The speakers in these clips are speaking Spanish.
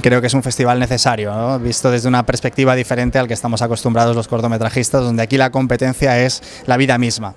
creo que es un festival necesario, ¿no? Visto desde una perspectiva diferente al que estamos acostumbrados los cortometrajistas, donde aquí la competencia es la vida misma.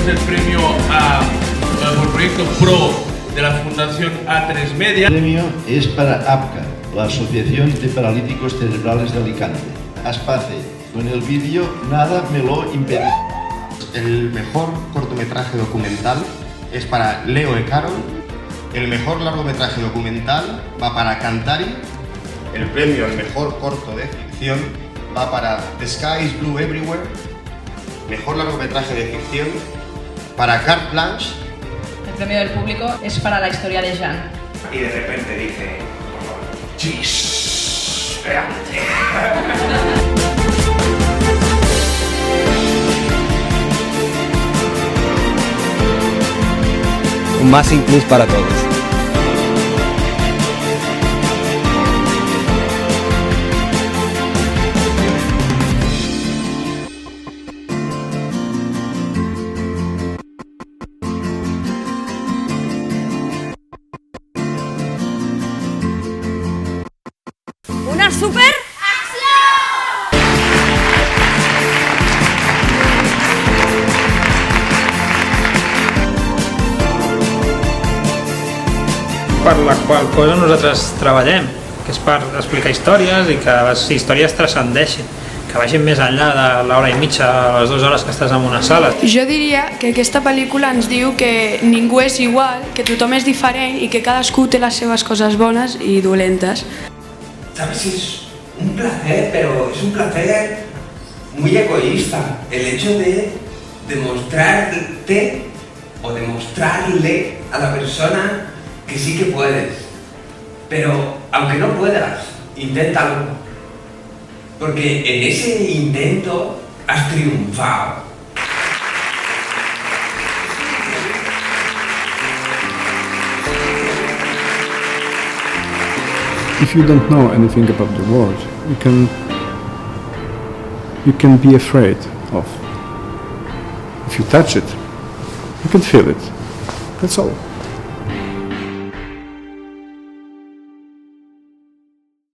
El premio por proyecto PRO de la Fundación A3 Media. El premio es para APCA, la Asociación de Paralíticos Cerebrales de Alicante. Aspace, con el vídeo Nada me lo impedí. El mejor cortometraje documental es para Leo e Carol. El mejor largometraje documental va para Cantari. El premio al mejor corto de ficción va para The Sky is Blue Everywhere. Mejor largometraje de ficción para Carte Blanche. El premio del público es para La historia de Jean. Y de repente dice: ¡Chis! ¡Espérate! Un más inclus para todos. ¡Una super acción! Per la qual cosa nosaltres treballem, que és per explicar històries i que les històries transcendeixin, que vagin més enllà de l'hora i mitja, les 2 hores que estàs en una sala. Jo diria que aquesta pel·lícula ens diu que ningú és igual, que tothom és diferent i que cadascú té les seves cosas bones i dolentes. ¿Sabes? Es un placer, pero es un placer muy egoísta. El hecho de demostrarte o demostrarle a la persona que sí que puedes. Pero aunque no puedas, inténtalo. Porque en ese intento has triunfado. If you don't know anything about the world, you can be afraid of. If you touch it, you can feel it. That's all.